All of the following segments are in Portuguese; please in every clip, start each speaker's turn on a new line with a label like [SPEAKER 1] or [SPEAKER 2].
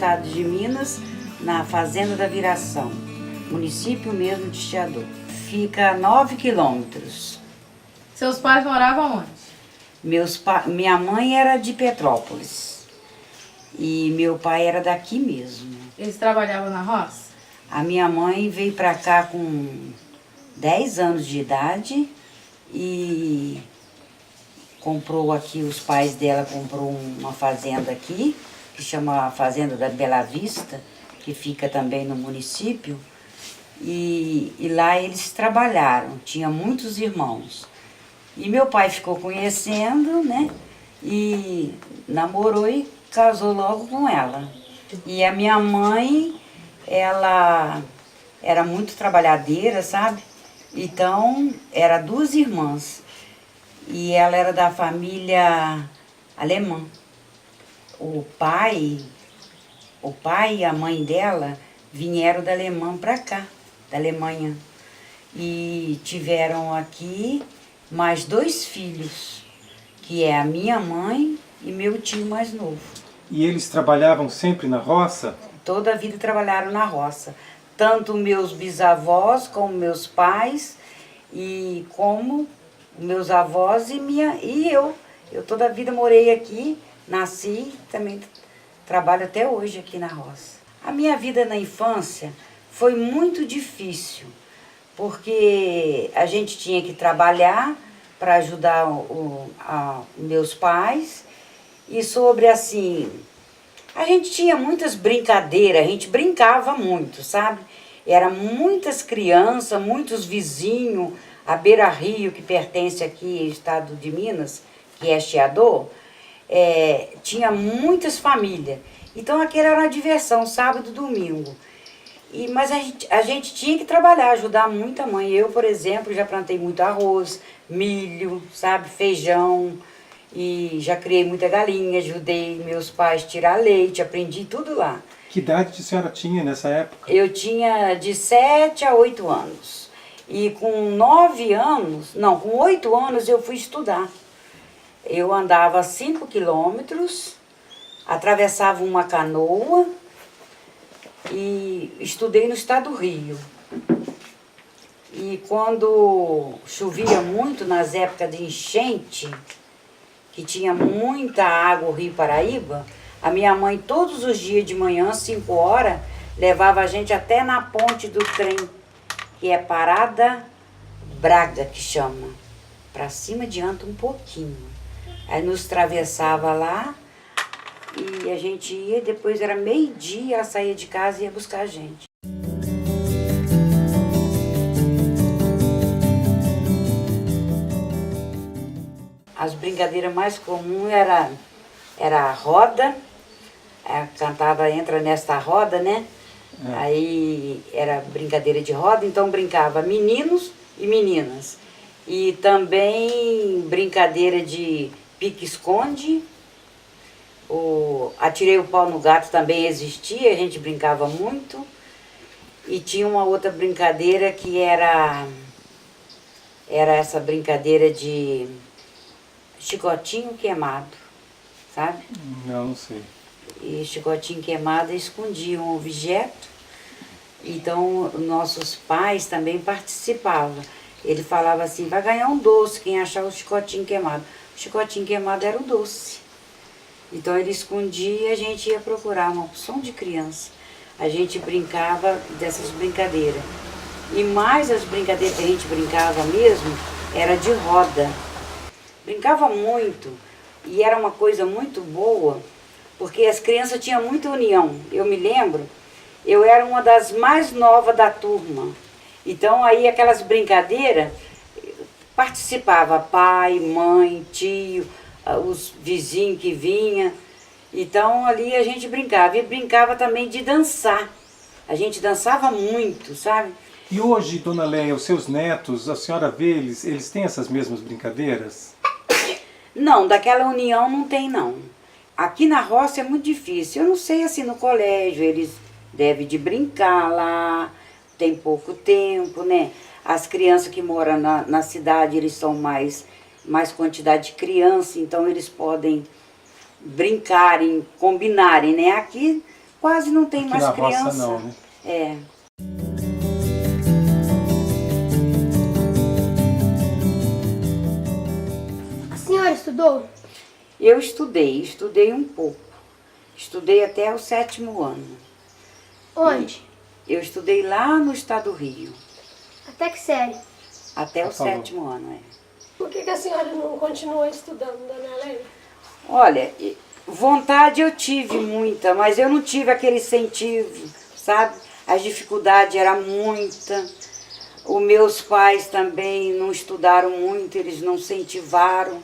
[SPEAKER 1] estado de Minas, na Fazenda da Viração, município mesmo de Chiador. Fica a 9 quilômetros.
[SPEAKER 2] Seus pais moravam onde?
[SPEAKER 1] Minha mãe era de Petrópolis e meu pai era daqui mesmo.
[SPEAKER 2] Eles trabalhavam na roça?
[SPEAKER 1] A minha mãe veio para cá com 10 anos de idade e comprou aqui, os pais dela comprou uma fazenda aqui, que chama a Fazenda da Bela Vista, que fica também no município. E lá eles trabalharam, tinha muitos irmãos. E meu pai ficou conhecendo, né? E namorou e casou logo com ela. E a minha mãe, ela era muito trabalhadeira, sabe? Então, era 2 irmãs. E ela era da família alemã. O pai e a mãe dela vieram da da Alemanha. E tiveram aqui mais 2 filhos, que é a minha mãe e meu tio mais novo.
[SPEAKER 3] E eles trabalhavam sempre na roça?
[SPEAKER 1] Toda a vida trabalharam na roça. Tanto meus bisavós, como meus pais, e como meus avós e eu. Eu toda a vida morei aqui, nasci, também trabalho até hoje aqui na roça. A minha vida na infância foi muito difícil, porque a gente tinha que trabalhar para ajudar meus pais. E sobre assim, a gente tinha muitas brincadeiras, a gente brincava muito, sabe? Era muitas crianças, muitos vizinhos, a Beira-Rio, que pertence aqui ao estado de Minas, que é Chiador, tinha muitas famílias. Então aquela era uma diversão, sábado e domingo. Mas a gente tinha que trabalhar, ajudar muito a mãe. Eu, por exemplo, já plantei muito arroz, milho, sabe, feijão. E já criei muita galinha, ajudei meus pais a tirar leite, aprendi tudo lá.
[SPEAKER 3] Que idade a senhora tinha nessa época?
[SPEAKER 1] Eu tinha de 7 a 8 anos. E com 8 anos eu fui estudar. Eu andava 5 quilômetros, atravessava uma canoa e estudei no estado do Rio. E quando chovia muito, nas épocas de enchente, que tinha muita água, o Rio Paraíba, a minha mãe todos os dias de manhã, 5 horas, levava a gente até na ponte do trem, que é Parada Braga, que chama, para cima adianta um pouquinho. Aí nos atravessava lá e a gente ia, depois era meio-dia, ela saía de casa e ia buscar a gente. As brincadeiras mais comuns era a roda, cantava Entra Nesta Roda, né? Aí era brincadeira de roda, então brincava meninos e meninas. E também brincadeira de pique-esconde, atirei o pau no gato também existia, a gente brincava muito. E tinha uma outra brincadeira que era essa brincadeira de chicotinho queimado, sabe?
[SPEAKER 3] Não sei.
[SPEAKER 1] E chicotinho queimado escondia um objeto. Então, nossos pais também participavam. Ele falava assim, vai ganhar um doce quem achar o chicotinho queimado. O chicotinho queimado era o doce. Então, ele escondia e a gente ia procurar uma opção de criança. A gente brincava dessas brincadeiras. E mais as brincadeiras que a gente brincava mesmo, era de roda. Brincava muito e era uma coisa muito boa, porque as crianças tinham muita união. Eu me lembro, eu era uma das mais novas da turma. Então aí aquelas brincadeiras, participava pai, mãe, tio, os vizinhos que vinham. Então ali a gente brincava. E brincava também de dançar. A gente dançava muito, sabe?
[SPEAKER 3] E hoje, dona Leia, os seus netos, a senhora vê eles têm essas mesmas brincadeiras?
[SPEAKER 1] Não, daquela união não tem não. Aqui na roça é muito difícil. Eu não sei assim no colégio, eles devem de brincar lá, tem pouco tempo, né? As crianças que moram na cidade, eles são mais quantidade de criança, então eles podem brincarem, combinarem, né? Aqui quase não tem
[SPEAKER 3] Aqui
[SPEAKER 1] mais
[SPEAKER 3] na
[SPEAKER 1] criança.
[SPEAKER 3] roça não, né?
[SPEAKER 1] É.
[SPEAKER 4] A senhora estudou?
[SPEAKER 1] Eu estudei um pouco. Estudei até o 7º ano.
[SPEAKER 4] Onde?
[SPEAKER 1] Eu estudei lá no estado do Rio,
[SPEAKER 4] Até que série?
[SPEAKER 1] até o
[SPEAKER 3] Falou.
[SPEAKER 1] 7º ano. É.
[SPEAKER 5] Por que a senhora não continuou estudando, dona Helena?
[SPEAKER 1] Olha, vontade eu tive muita, mas eu não tive aquele incentivo, sabe? As dificuldades eram muita. Os meus pais também não estudaram muito, eles não incentivaram.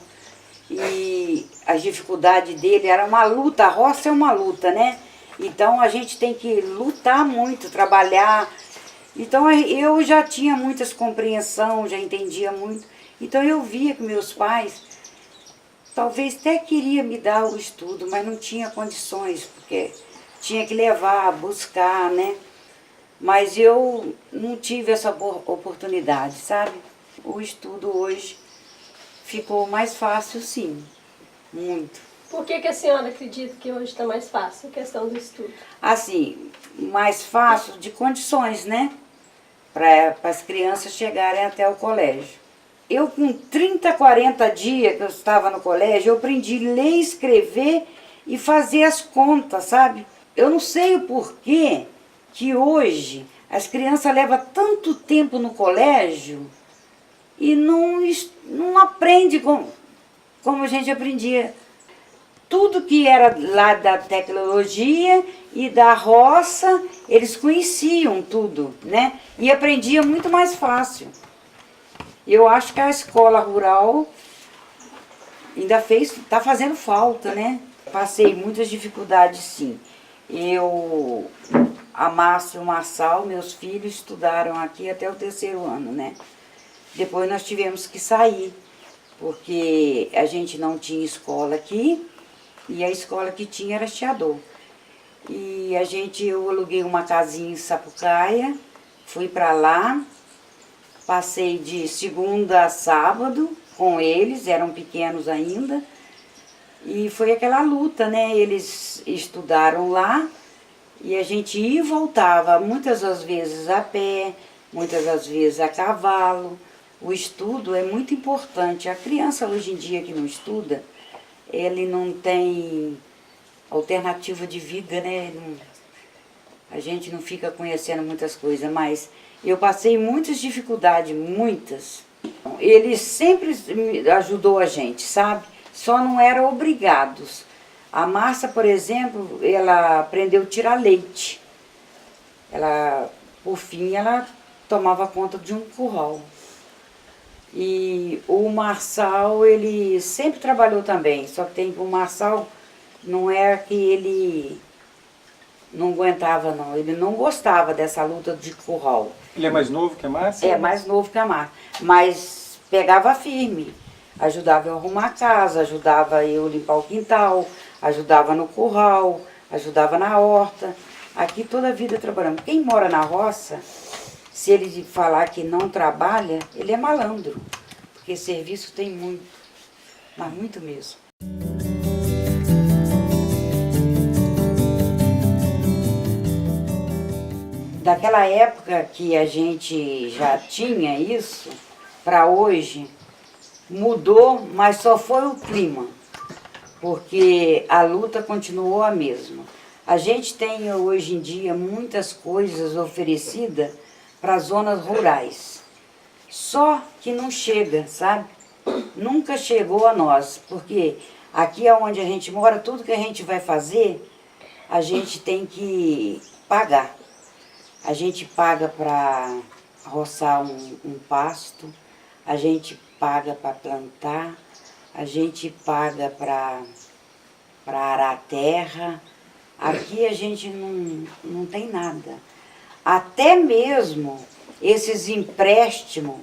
[SPEAKER 1] E as dificuldades dele era uma luta, a roça é uma luta, né? Então a gente tem que lutar muito, trabalhar. Então eu já tinha muitas compreensão, já entendia muito. Então eu via que meus pais talvez até queria me dar o estudo, mas não tinha condições, porque tinha que levar, buscar, né? Mas eu não tive essa oportunidade, sabe? O estudo hoje ficou mais fácil, sim, muito.
[SPEAKER 5] Por que a senhora acredita que hoje está mais fácil a questão do estudo?
[SPEAKER 1] Assim, mais fácil de condições, né? Para as crianças chegarem até o colégio. Eu, com 30, 40 dias que eu estava no colégio, eu aprendi a ler, escrever e fazer as contas, sabe? Eu não sei o porquê que hoje as crianças levam tanto tempo no colégio e não aprende como a gente aprendia. Tudo que era lá da tecnologia e da roça, eles conheciam tudo, né? E aprendiam muito mais fácil. Eu acho que a escola rural ainda está fazendo falta, né? Passei muitas dificuldades, sim. A Márcia e o Marçal, meus filhos, estudaram aqui até o 3º ano, né? Depois nós tivemos que sair, porque a gente não tinha escola aqui, e a escola que tinha era Chiador. E eu aluguei uma casinha em Sapucaia, fui para lá, passei de segunda a sábado com eles, eram pequenos ainda, e foi aquela luta, né? Eles estudaram lá, e a gente ia e voltava, muitas das vezes a pé, muitas das vezes a cavalo. O estudo é muito importante. A criança hoje em dia que não estuda, ele não tem alternativa de vida, né? A gente não fica conhecendo muitas coisas, mas eu passei muitas dificuldades, muitas. Ele sempre ajudou a gente, sabe? Só não eram obrigados. A Márcia, por exemplo, ela aprendeu a tirar leite. Por fim, ela tomava conta de um curral. E o Marçal, ele sempre trabalhou também, só que o Marçal não é que ele não aguentava, não. Ele não gostava dessa luta de curral.
[SPEAKER 3] Ele é mais novo que a Márcia?
[SPEAKER 1] É, mais novo que a Márcia, mas pegava firme. Ajudava eu a arrumar a casa, ajudava eu a limpar o quintal, ajudava no curral, ajudava na horta. Aqui toda a vida trabalhando. Quem mora na roça, se ele falar que não trabalha, ele é malandro. Porque serviço tem muito, mas muito mesmo. Daquela época que a gente já tinha isso, para hoje, mudou, mas só foi o clima. Porque a luta continuou a mesma. A gente tem hoje em dia muitas coisas oferecidas para as zonas rurais. Só que não chega, sabe? Nunca chegou a nós, porque aqui é onde a gente mora, tudo que a gente vai fazer, a gente tem que pagar. A gente paga para roçar um pasto, a gente paga para plantar, a gente paga para arar a terra. Aqui a gente não tem nada. Até mesmo esses empréstimos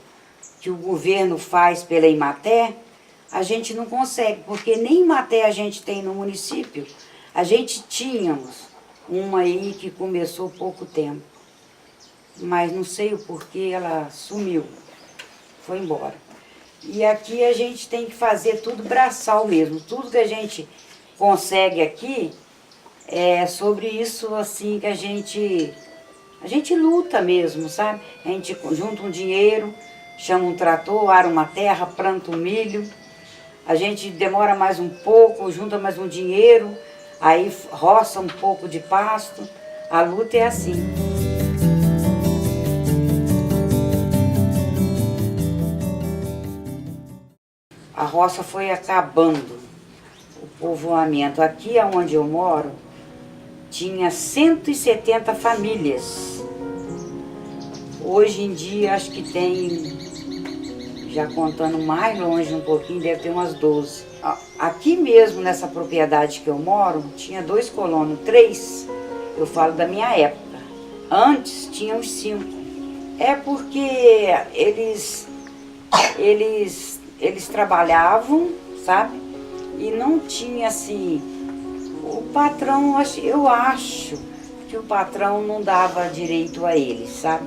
[SPEAKER 1] que o governo faz pela Imater, a gente não consegue, porque nem Imater a gente tem no município. A gente tínhamos uma aí que começou há pouco tempo, mas não sei o porquê ela sumiu, foi embora. E aqui a gente tem que fazer tudo braçal mesmo, tudo que a gente consegue aqui, É sobre isso assim que a gente luta mesmo, sabe? A gente junta um dinheiro, chama um trator, ara uma terra, planta um milho. A gente demora mais um pouco, junta mais um dinheiro, aí roça um pouco de pasto. A luta é assim. A roça foi acabando, o povoamento. Aqui onde eu moro, tinha 170 famílias. Hoje em dia, acho que tem, já contando mais longe um pouquinho, deve ter umas 12. Aqui mesmo, nessa propriedade que eu moro, tinha 2 colonos, 3, eu falo da minha época. Antes, tinha uns 5. É porque eles trabalhavam, sabe? E não tinha assim... O patrão, eu acho que o patrão não dava direito a eles, sabe?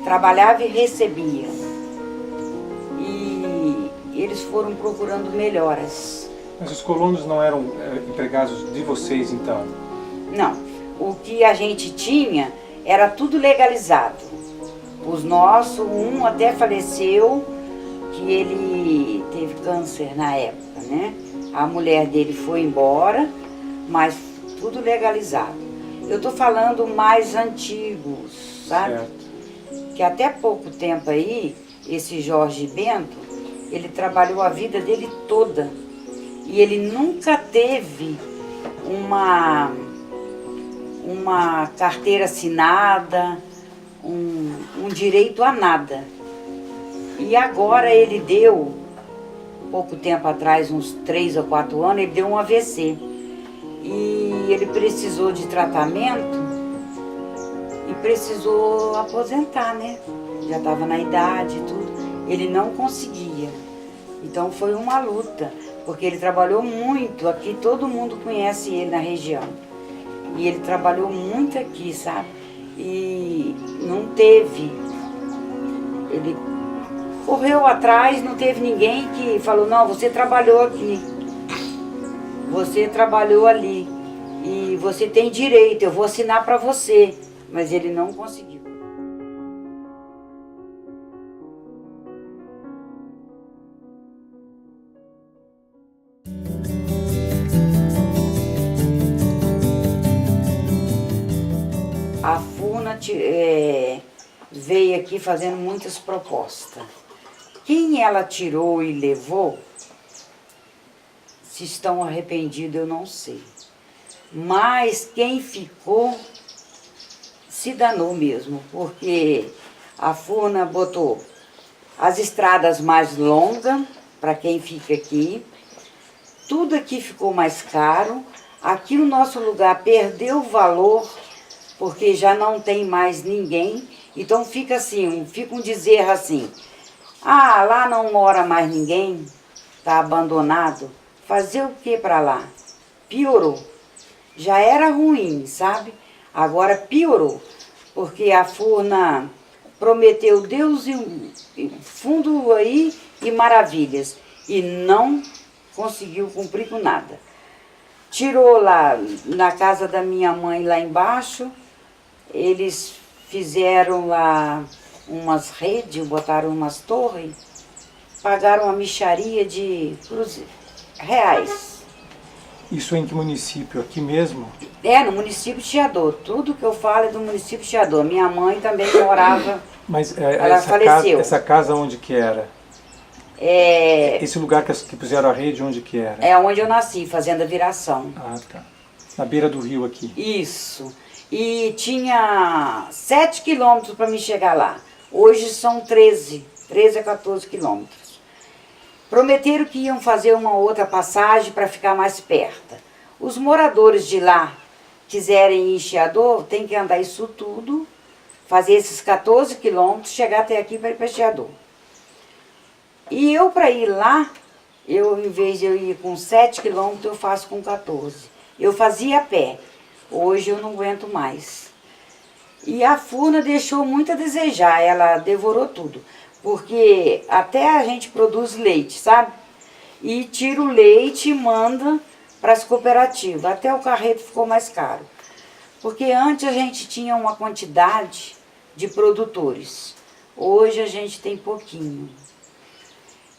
[SPEAKER 1] Trabalhava e recebia. E eles foram procurando melhoras.
[SPEAKER 3] Mas os colonos não eram empregados de vocês, então?
[SPEAKER 1] Não. O que a gente tinha era tudo legalizado. Os nossos, um até faleceu, que ele teve câncer na época, né? A mulher dele foi embora, mas tudo legalizado. Eu tô falando mais antigos, sabe?
[SPEAKER 3] Certo.
[SPEAKER 1] Que até pouco tempo aí, esse Jorge Bento, ele trabalhou a vida dele toda. E ele nunca teve uma carteira assinada, um direito a nada. E agora ele deu, pouco tempo atrás, uns 3 ou 4 anos, ele deu um AVC. E ele precisou de tratamento e precisou aposentar, né? Já estava na idade e tudo. Ele não conseguia. Então foi uma luta, porque ele trabalhou muito. Aqui todo mundo conhece ele na região. E ele trabalhou muito aqui, sabe? E não teve. Ele correu atrás, não teve ninguém que falou, não, você trabalhou aqui. Você trabalhou ali e você tem direito, eu vou assinar para você. Mas ele não conseguiu. A Funa veio aqui fazendo muitas propostas. Quem ela tirou e levou, se estão arrependidos, eu não sei. Mas quem ficou se danou mesmo, porque a Funa botou as estradas mais longas para quem fica aqui. Tudo aqui ficou mais caro. Aqui o nosso lugar perdeu o valor, porque já não tem mais ninguém. Então fica assim, fica um dizer assim, ah, lá não mora mais ninguém, está abandonado. Fazer o que para lá? Piorou. Já era ruim, sabe? Agora piorou, porque a Funa prometeu Deus e fundo aí e maravilhas, e não conseguiu cumprir com nada. Tirou lá na casa da minha mãe, lá embaixo, eles fizeram lá umas redes, botaram umas torres, pagaram uma mixaria de reais.
[SPEAKER 3] Isso em que município? Aqui mesmo?
[SPEAKER 1] É, no município de Chiador. Tudo que eu falo é do município de Chiador. Minha mãe também morava,
[SPEAKER 3] Mas
[SPEAKER 1] ela faleceu.
[SPEAKER 3] Essa casa onde que era? Esse lugar que puseram a rede, onde que era?
[SPEAKER 1] É onde eu nasci, Fazenda Viração.
[SPEAKER 3] Ah, tá. Na beira do rio aqui.
[SPEAKER 1] Isso. E tinha 7 quilômetros para me chegar lá. Hoje são 13 a 14 quilômetros. Prometeram que iam fazer uma outra passagem para ficar mais perto. Os moradores de lá quiserem ir em Chiador, tem que andar isso tudo, fazer esses 14 quilômetros, chegar até aqui para ir para Chiador. E eu, para ir lá, em vez de eu ir com 7 quilômetros, eu faço com 14. Eu fazia a pé. Hoje eu não aguento mais. E a Funa deixou muito a desejar, ela devorou tudo. Porque até a gente produz leite, sabe? E tira o leite e manda para as cooperativas. Até o carreto ficou mais caro. Porque antes a gente tinha uma quantidade de produtores. Hoje a gente tem pouquinho.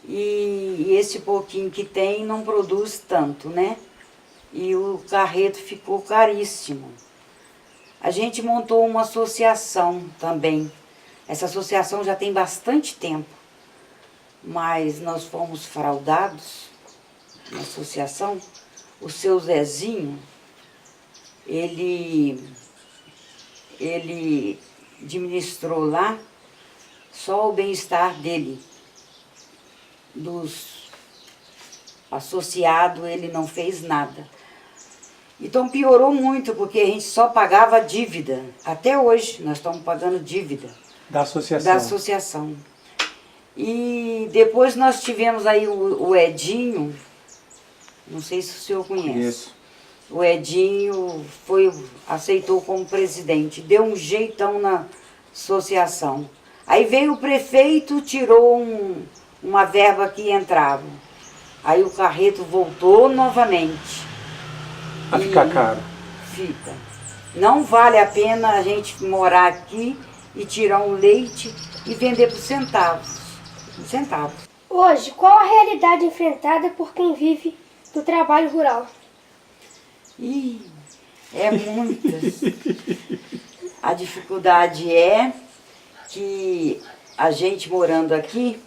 [SPEAKER 1] E esse pouquinho que tem não produz tanto, né? E o carreto ficou caríssimo. A gente montou uma associação também. Essa associação já tem bastante tempo, mas nós fomos fraudados na associação. O seu Zezinho, ele administrou lá só o bem-estar dele. Dos associados, ele não fez nada. Então piorou muito, porque a gente só pagava dívida. Até hoje nós estamos pagando dívida.
[SPEAKER 3] Da associação.
[SPEAKER 1] Da associação. E depois nós tivemos aí o Edinho, não sei se o senhor conhece.
[SPEAKER 3] Conheço.
[SPEAKER 1] O Edinho aceitou como presidente, deu um jeitão na associação. Aí veio o prefeito, tirou uma verba que entrava. Aí o carreto voltou novamente.
[SPEAKER 3] A ficar caro.
[SPEAKER 1] Fica. Não vale a pena a gente morar aqui e tirar um leite e vender por centavos. Centavos.
[SPEAKER 4] Hoje, qual a realidade enfrentada por quem vive do trabalho rural?
[SPEAKER 1] Ih, é muitas. A dificuldade é que a gente morando aqui,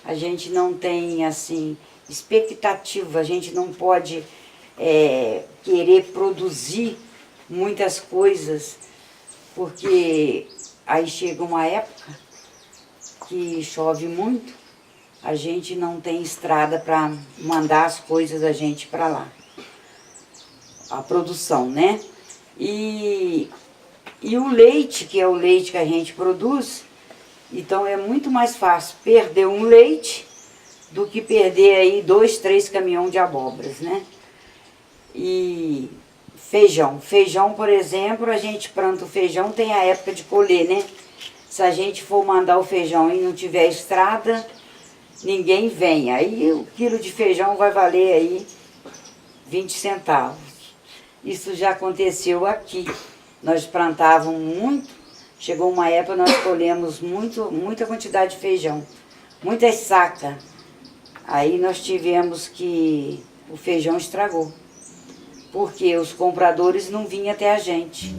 [SPEAKER 1] a gente não tem, assim, expectativa, a gente não pode querer produzir muitas coisas, porque aí chega uma época que chove muito, a gente não tem estrada para mandar as coisas da gente para lá. A produção, né? E o leite, que é o leite que a gente produz, então é muito mais fácil perder um leite do que perder aí 2, 3 caminhões de abóboras, né? E feijão. Feijão, por exemplo, a gente planta o feijão, tem a época de colher, né? Se a gente for mandar o feijão e não tiver estrada, ninguém vem. Aí o quilo de feijão vai valer aí 20 centavos. Isso já aconteceu aqui. Nós plantávamos muito, chegou uma época nós colhemos muita quantidade de feijão, muitas sacas. Aí nós tivemos que o feijão estragou, porque os compradores não vinham até a gente.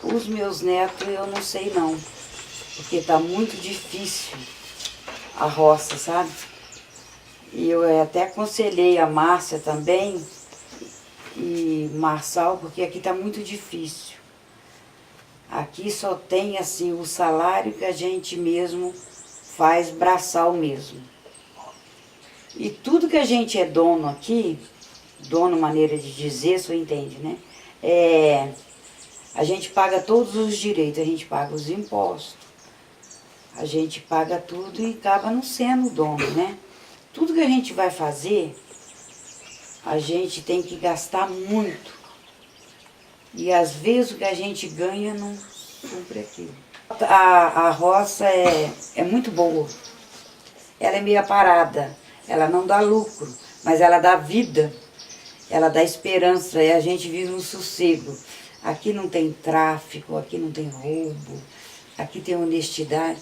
[SPEAKER 1] Os meus netos eu não sei não, porque está muito difícil a roça, sabe? E eu até aconselhei a Márcia também e Marçal, porque aqui está muito difícil. Aqui só tem assim o salário que a gente mesmo faz braçal mesmo. E tudo que a gente é dono aqui, dono maneira de dizer, você entende, né? A gente paga todos os direitos, a gente paga os impostos, a gente paga tudo e acaba não sendo dono, né? Tudo que a gente vai fazer, a gente tem que gastar muito. E às vezes o que a gente ganha não cumpre aquilo. A roça é muito boa. Ela é meio parada, ela não dá lucro, mas ela dá vida, ela dá esperança e a gente vive um sossego. Aqui não tem tráfico, aqui não tem roubo, aqui tem honestidade.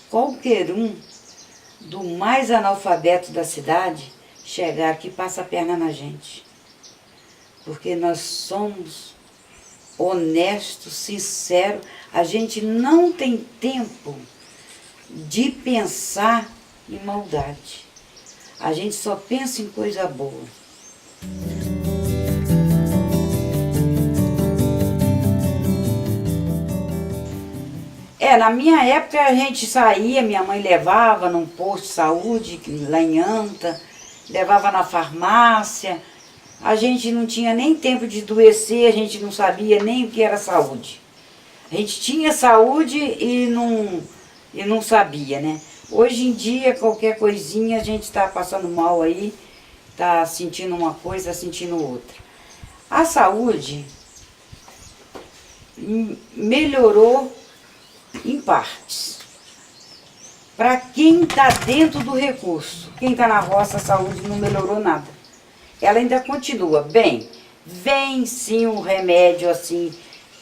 [SPEAKER 1] Qualquer um do mais analfabeto da cidade chegar aqui passa a perna na gente. Porque nós somos honestos, sinceros, a gente não tem tempo de pensar em maldade. A gente só pensa em coisa boa. Na minha época a gente saía, minha mãe levava num posto de saúde, lá em Anta, levava na farmácia. A gente não tinha nem tempo de adoecer, a gente não sabia nem o que era saúde. A gente tinha saúde e não sabia, né? Hoje em dia, qualquer coisinha, a gente está passando mal aí, está sentindo uma coisa, sentindo outra. A saúde melhorou em partes. Para quem está dentro do recurso, quem está na roça, a saúde não melhorou nada. Ela ainda continua. Bem, vem sim um remédio assim,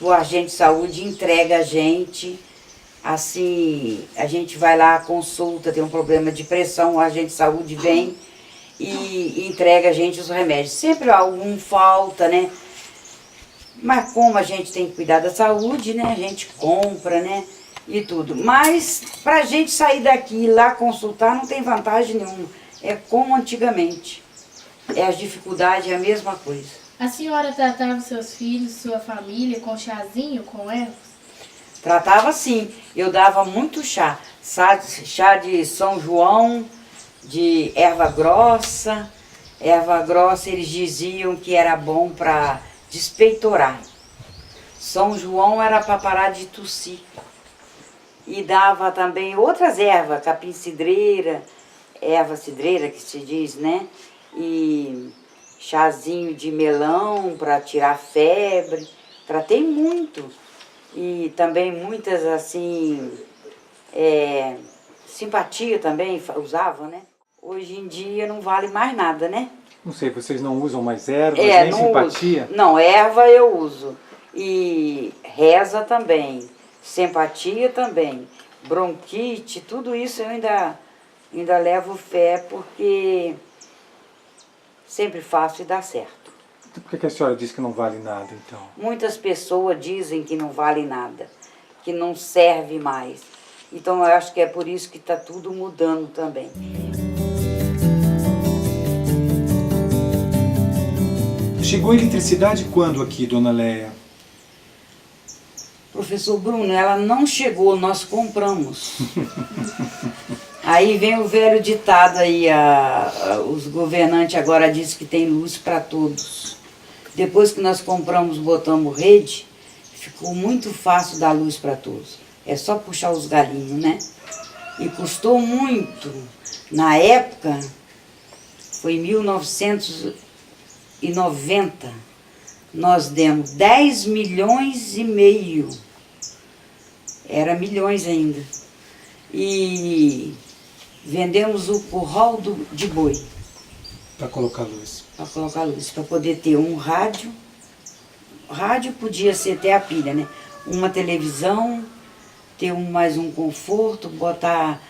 [SPEAKER 1] o agente de saúde entrega a gente, assim, a gente vai lá, consulta, tem um problema de pressão, o agente de saúde vem e entrega a gente os remédios. Sempre algum falta, né? Mas como a gente tem que cuidar da saúde, né? A gente compra, né? E tudo. Mas pra gente sair daqui e ir lá consultar não tem vantagem nenhuma. É como antigamente. As dificuldades é a mesma coisa.
[SPEAKER 2] A senhora tratava seus filhos, sua família com chazinho, com ervas?
[SPEAKER 1] Tratava sim. Eu dava muito chá. Chá de São João, de erva grossa. Erva grossa eles diziam que era bom para despeitorar. São João era para parar de tossir. E dava também outras ervas, capim-cidreira, erva cidreira que se diz, né? E chazinho de melão para tirar febre. Tratei muito. E também muitas assim, simpatia também usava, né? Hoje em dia não vale mais nada, né?
[SPEAKER 3] Não sei, vocês não usam mais ervas, nem
[SPEAKER 1] não
[SPEAKER 3] simpatia?
[SPEAKER 1] Uso. Não, erva eu uso. E reza também. Simpatia também. Bronquite, tudo isso eu ainda levo fé porque sempre faço e dá certo.
[SPEAKER 3] Então, por que a senhora diz que não vale nada, então?
[SPEAKER 1] Muitas pessoas dizem que não vale nada, que não serve mais. Então eu acho que é por isso que está tudo mudando também.
[SPEAKER 3] Chegou a eletricidade quando aqui, dona Leia?
[SPEAKER 1] Professor Bruno, ela não chegou, nós compramos. Aí vem o velho ditado aí, os governantes agora dizem que tem luz para todos. Depois que nós compramos, botamos rede, ficou muito fácil dar luz para todos. É só puxar os galinhos, né? E custou muito. Na época, foi em 1990, nós demos 10 milhões e meio. Era milhões ainda. E vendemos o curral de boi.
[SPEAKER 3] Para colocar luz.
[SPEAKER 1] Para colocar luz, para poder ter um rádio. Rádio podia ser até a pilha, né? Uma televisão, ter mais um conforto, botar...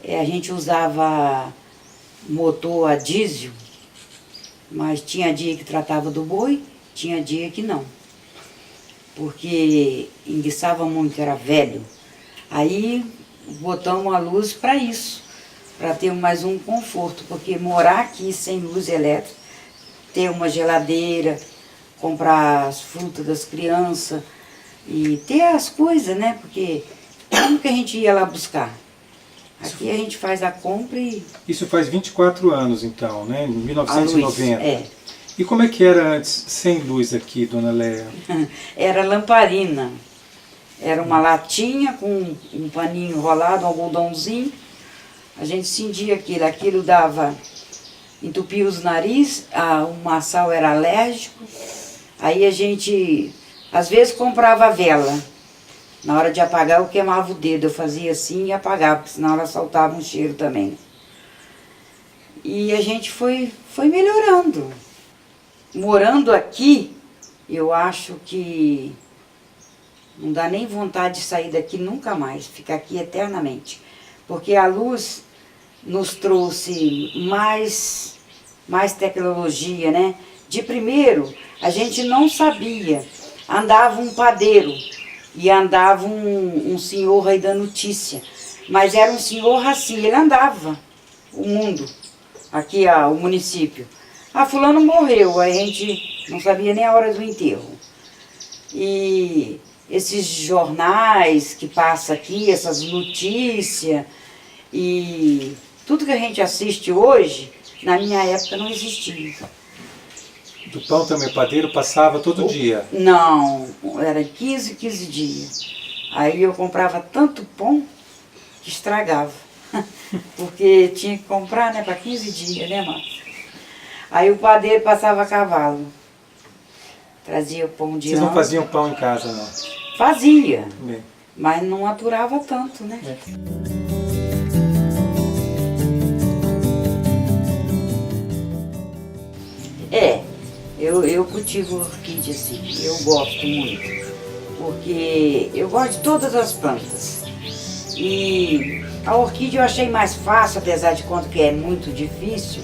[SPEAKER 1] a gente usava motor a diesel, mas tinha dia que tratava do boi, tinha dia que não. Porque enguiçava muito, era velho. Aí botamos a luz para isso, para ter mais um conforto, porque morar aqui sem luz elétrica, ter uma geladeira, comprar as frutas das crianças e ter as coisas, né? Porque como que a gente ia lá buscar? Aqui a gente faz a compra e...
[SPEAKER 3] Isso faz 24 anos então, né? Em 1990.
[SPEAKER 1] É.
[SPEAKER 3] E como é que era antes, sem luz aqui, dona Leia?
[SPEAKER 1] Era lamparina. Era uma latinha com um paninho enrolado, um algodãozinho. A gente cindia aquilo dava, entupia os nariz, o maçal era alérgico. Aí a gente, às vezes, comprava vela. Na hora de apagar, eu queimava o dedo, eu fazia assim e apagava, porque senão ela soltava um cheiro também. E a gente foi melhorando. Morando aqui, eu acho que não dá nem vontade de sair daqui nunca mais, ficar aqui eternamente. Porque a luz nos trouxe mais tecnologia, né? De primeiro, a gente não sabia. Andava um padeiro e andava um senhor aí da notícia. Mas era um senhor assim, ele andava o mundo, aqui o município. Fulano morreu, a gente não sabia nem a hora do enterro. E esses jornais que passam aqui, essas notícias, e tudo que a gente assiste hoje, na minha época não existia.
[SPEAKER 3] Do pão também, o padeiro passava todo dia?
[SPEAKER 1] Não, era 15 dias. Aí eu comprava tanto pão que estragava. Porque tinha que comprar, né, para 15 dias, né, Márcia? Aí o padeiro passava a cavalo. Trazia o pão de
[SPEAKER 3] Vocês não
[SPEAKER 1] ano.
[SPEAKER 3] faziam pão em casa, não?
[SPEAKER 1] Fazia.
[SPEAKER 3] Bem.
[SPEAKER 1] Mas não aturava tanto, né? Eu cultivo orquídea assim, eu gosto muito, porque eu gosto de todas as plantas. E a orquídea eu achei mais fácil, apesar de quanto que é muito difícil,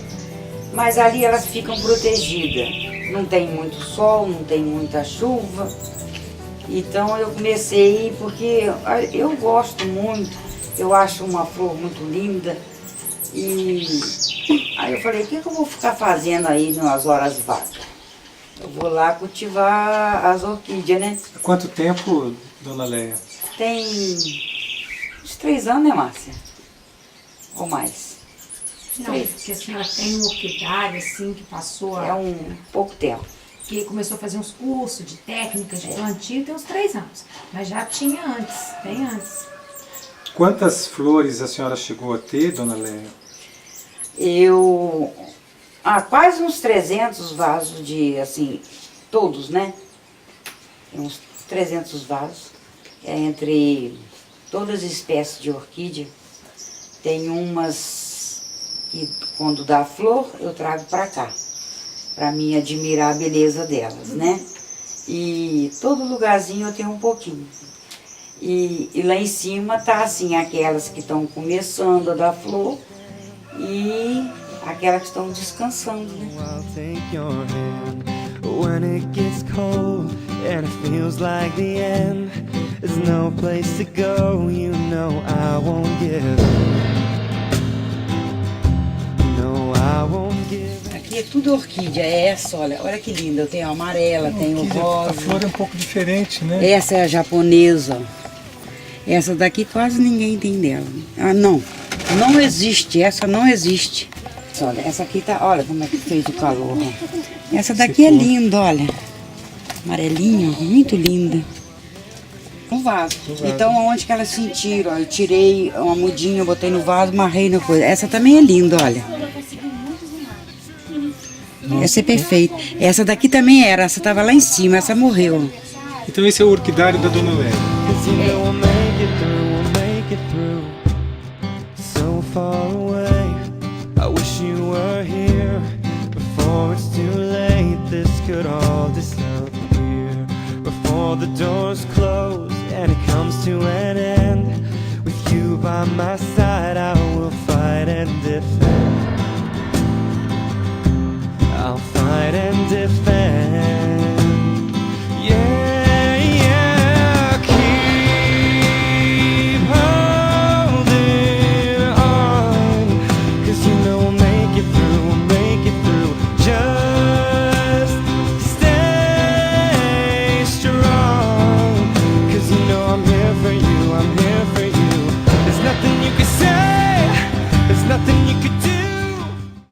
[SPEAKER 1] mas ali elas ficam protegidas. Não tem muito sol, não tem muita chuva. Então eu comecei porque eu gosto muito, eu acho uma flor muito linda. E aí eu falei, o que eu vou ficar fazendo aí nas horas vagas? Eu vou lá cultivar as orquídeas, né?
[SPEAKER 3] Há quanto tempo, dona Leia?
[SPEAKER 1] Tem uns 3 anos, né, Márcia? Ou mais?
[SPEAKER 6] Não, porque a senhora tem um orquidário, assim, que passou
[SPEAKER 1] É um pouco tempo.
[SPEAKER 6] que começou a fazer uns cursos de técnicas de plantio, tem uns 3 anos. Mas já tinha antes, bem antes.
[SPEAKER 3] Quantas flores a senhora chegou a ter, dona Leia?
[SPEAKER 1] Eu... quase uns 300 vasos de, assim, todos, né? Tem uns 300 vasos. Entre todas as espécies de orquídea. Tem umas que, quando dá flor, eu trago para cá. Para mim admirar a beleza delas, né? E todo lugarzinho eu tenho um pouquinho. E lá em cima tá assim, aquelas que estão começando a dar flor e aquelas que estão descansando, né?
[SPEAKER 7] I'll take your hand when it gets cold and it feels like the end. There's no place to go, you know I won't give in. No, I won't give in.
[SPEAKER 1] Aqui é tudo orquídea, é essa, olha que linda. Eu tenho a amarela, tenho
[SPEAKER 3] A
[SPEAKER 1] rosa.
[SPEAKER 3] flor é um pouco diferente, né?
[SPEAKER 1] Essa é a japonesa. Essa daqui quase ninguém tem dela. Não existe, essa não existe. Olha, essa aqui tá, olha como é que fez o calor. Ó. Essa daqui é linda, olha. Amarelinha, muito linda. Um vaso. Então, onde que elas sentiram? Eu tirei uma mudinha, botei no vaso, amarrei na coisa. Essa também é linda, olha. Essa é perfeita. Essa daqui também era, essa tava lá em cima, essa morreu.
[SPEAKER 3] Então esse é o orquidário da dona Leia.
[SPEAKER 7] 'Cause you know we'll make it through so far away. I wish you were here before it's too late. This could all disappear before the doors close and it comes to an end. With you by my side, I will fight and defend. I'll fight and defend. Yeah, yeah, keep holding on, 'cause you know we'll make it through, just stay strong, 'cause you know I'm here for you, there's nothing you can say.